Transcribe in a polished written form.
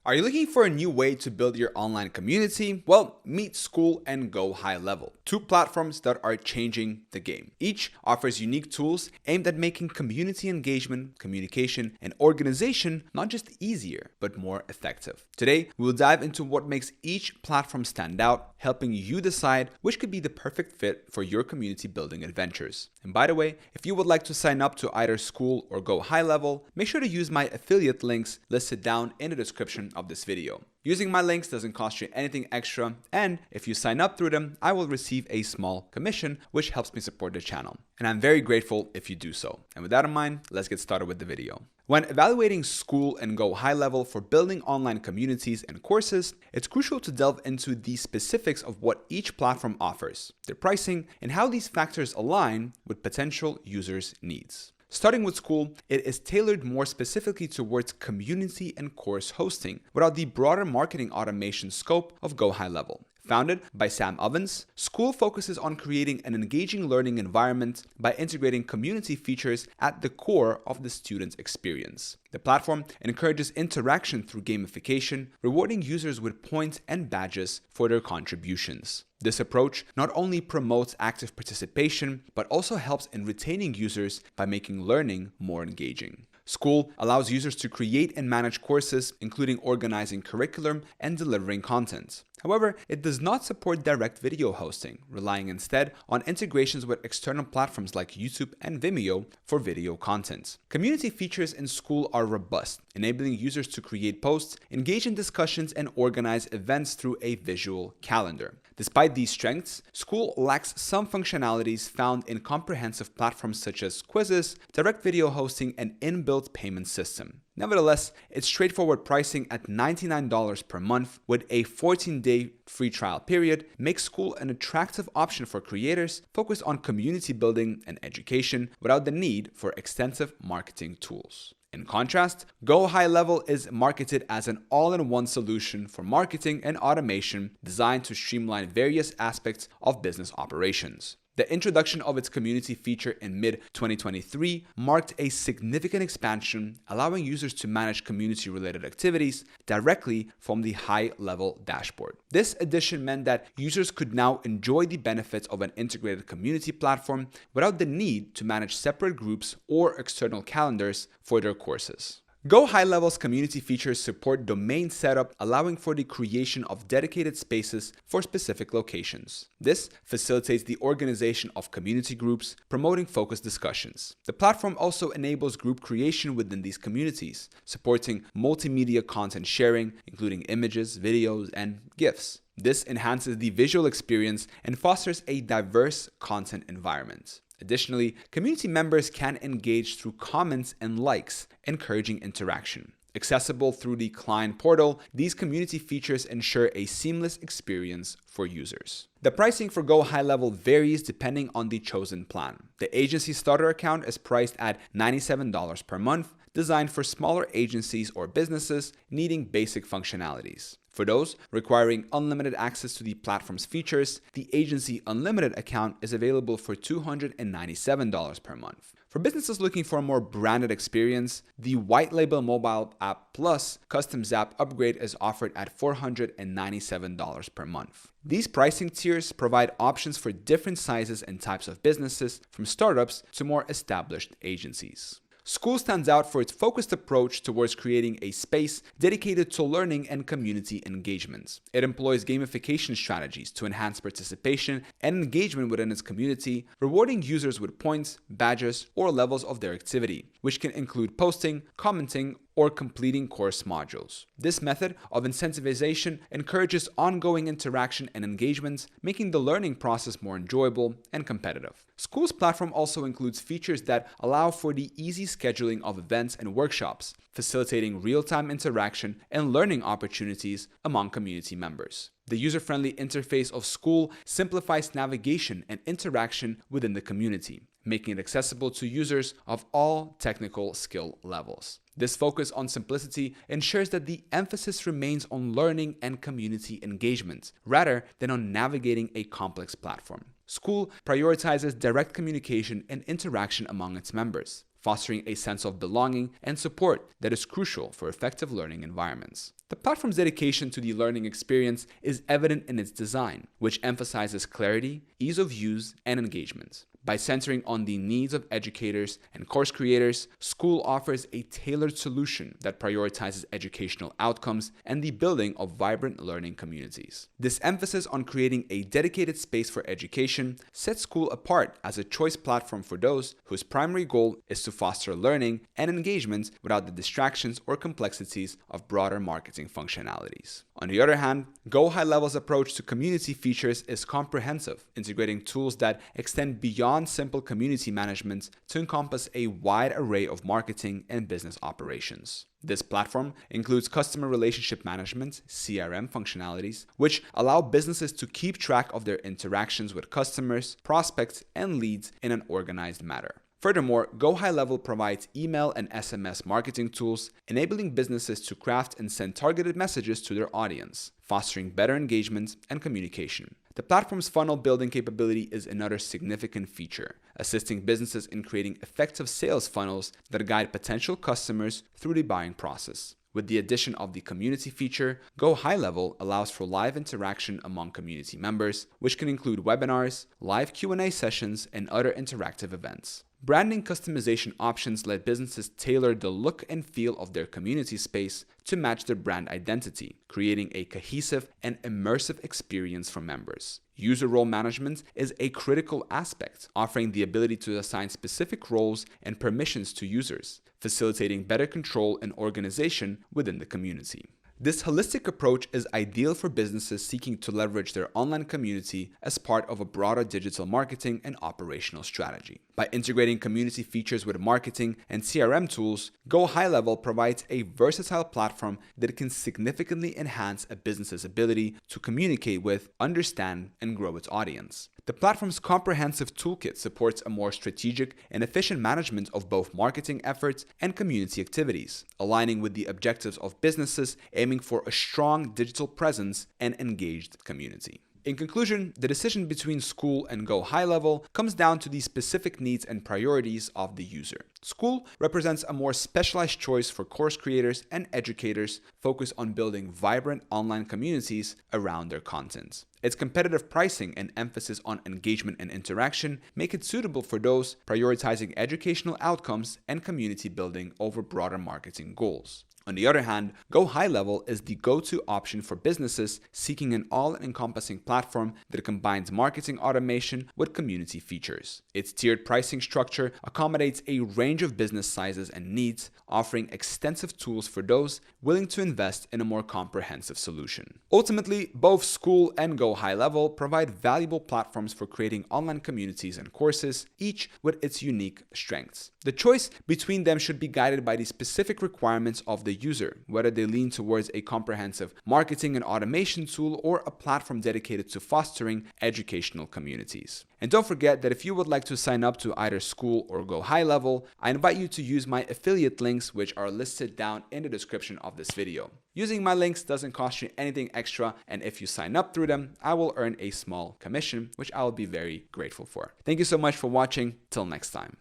Are you looking for a new way to build your online community? Well, meet Skool and GoHighLevel, two platforms that are changing the game. Each offers unique tools aimed at making community engagement, communication, and organization not just easier, but more effective. Today, we'll dive into what makes each platform stand out, helping you decide which could be the perfect fit for your community building adventures. And by the way, if you would like to sign up to either Skool or GoHighLevel, make sure to use my affiliate links listed down in the description of this video. Using my links doesn't cost you anything extra, and if you sign up through them, I will receive a small commission, which helps me support the channel. And I'm very grateful if you do so. And with that in mind, let's get started with the video. When evaluating Skool and GoHighLevel for building online communities and courses, it's crucial to delve into the specifics of what each platform offers, their pricing, and how these factors align with potential users' needs. Starting with Skool, it is tailored more specifically towards community and course hosting, without the broader marketing automation scope of GoHighLevel. Founded by Sam Ovens, Skool focuses on creating an engaging learning environment by integrating community features at the core of the student's experience. The platform encourages interaction through gamification, rewarding users with points and badges for their contributions. This approach not only promotes active participation, but also helps in retaining users by making learning more engaging. Skool allows users to create and manage courses, including organizing curriculum and delivering content. However, it does not support direct video hosting, relying instead on integrations with external platforms like YouTube and Vimeo for video content. Community features in Skool are robust, enabling users to create posts, engage in discussions, and organize events through a visual calendar. Despite these strengths, Skool lacks some functionalities found in comprehensive platforms such as quizzes, direct video hosting, and inbuilt payment system. Nevertheless, its straightforward pricing at $99 per month with a 14-day free trial period makes Skool an attractive option for creators focused on community building and education without the need for extensive marketing tools. In contrast, GoHighLevel is marketed as an all-in-one solution for marketing and automation designed to streamline various aspects of business operations. The introduction of its community feature in mid-2023 marked a significant expansion, allowing users to manage community-related activities directly from the high-level dashboard. This addition meant that users could now enjoy the benefits of an integrated community platform without the need to manage separate groups or external calendars for their courses. GoHighLevel's community features support domain setup, allowing for the creation of dedicated spaces for specific locations. This facilitates the organization of community groups, promoting focused discussions. The platform also enables group creation within these communities, supporting multimedia content sharing, including images, videos, and GIFs. This enhances the visual experience and fosters a diverse content environment. Additionally, community members can engage through comments and likes, encouraging interaction. Accessible through the client portal, these community features ensure a seamless experience for users. The pricing for GoHighLevel varies depending on the chosen plan. The agency starter account is priced at $97 per month, designed for smaller agencies or businesses needing basic functionalities. For those requiring unlimited access to the platform's features, the Agency Unlimited account is available for $297 per month. For businesses looking for a more branded experience, the White Label Mobile App Plus Custom Zap upgrade is offered at $497 per month. These pricing tiers provide options for different sizes and types of businesses, from startups to more established agencies. Skool stands out for its focused approach towards creating a space dedicated to learning and community engagement. It employs gamification strategies to enhance participation and engagement within its community, rewarding users with points, badges, or levels of their activity, which can include posting, commenting, or completing course modules. This method of incentivization encourages ongoing interaction and engagement, making the learning process more enjoyable and competitive. Skool's platform also includes features that allow for the easy scheduling of events and workshops, facilitating real-time interaction and learning opportunities among community members. The user-friendly interface of Skool simplifies navigation and interaction within the community, making it accessible to users of all technical skill levels. This focus on simplicity ensures that the emphasis remains on learning and community engagement, rather than on navigating a complex platform. Skool prioritizes direct communication and interaction among its members, fostering a sense of belonging and support that is crucial for effective learning environments. The platform's dedication to the learning experience is evident in its design, which emphasizes clarity, ease of use, and engagement. By centering on the needs of educators and course creators, Skool offers a tailored solution that prioritizes educational outcomes and the building of vibrant learning communities. This emphasis on creating a dedicated space for education sets Skool apart as a choice platform for those whose primary goal is to foster learning and engagement without the distractions or complexities of broader marketing functionalities. On the other hand, GoHighLevel's approach to community features is comprehensive, integrating tools that extend beyond simple community management to encompass a wide array of marketing and business operations. This platform includes customer relationship management, CRM functionalities, which allow businesses to keep track of their interactions with customers, prospects, and leads in an organized manner. Furthermore, GoHighLevel provides email and SMS marketing tools, enabling businesses to craft and send targeted messages to their audience, fostering better engagement and communication. The platform's funnel building capability is another significant feature, assisting businesses in creating effective sales funnels that guide potential customers through the buying process. With the addition of the community feature, GoHighLevel allows for live interaction among community members, which can include webinars, live Q&A sessions, and other interactive events. Branding customization options let businesses tailor the look and feel of their community space to match their brand identity, creating a cohesive and immersive experience for members. User role management is a critical aspect, offering the ability to assign specific roles and permissions to users, facilitating better control and organization within the community. This holistic approach is ideal for businesses seeking to leverage their online community as part of a broader digital marketing and operational strategy. By integrating community features with marketing and CRM tools, GoHighLevel provides a versatile platform that can significantly enhance a business's ability to communicate with, understand, and grow its audience. The platform's comprehensive toolkit supports a more strategic and efficient management of both marketing efforts and community activities, aligning with the objectives of businesses aiming for a strong digital presence and engaged community. In conclusion, the decision between Skool and GoHighLevel comes down to the specific needs and priorities of the user. Skool represents a more specialized choice for course creators and educators focused on building vibrant online communities around their content. Its competitive pricing and emphasis on engagement and interaction make it suitable for those prioritizing educational outcomes and community building over broader marketing goals. On the other hand, GoHighLevel is the go-to option for businesses seeking an all-encompassing platform that combines marketing automation with community features. Its tiered pricing structure accommodates a range of business sizes and needs, offering extensive tools for those willing to invest in a more comprehensive solution. Ultimately, both Skool and GoHighLevel provide valuable platforms for creating online communities and courses, each with its unique strengths. The choice between them should be guided by the specific requirements of the user, whether they lean towards a comprehensive marketing and automation tool or a platform dedicated to fostering educational communities. And don't forget that if you would like to sign up to either Skool or GoHighLevel, I invite you to use my affiliate links, which are listed down in the description of this video. Using my links doesn't cost you anything extra, and if you sign up through them, I will earn a small commission, which I will be very grateful for. Thank you so much for watching. Till next time.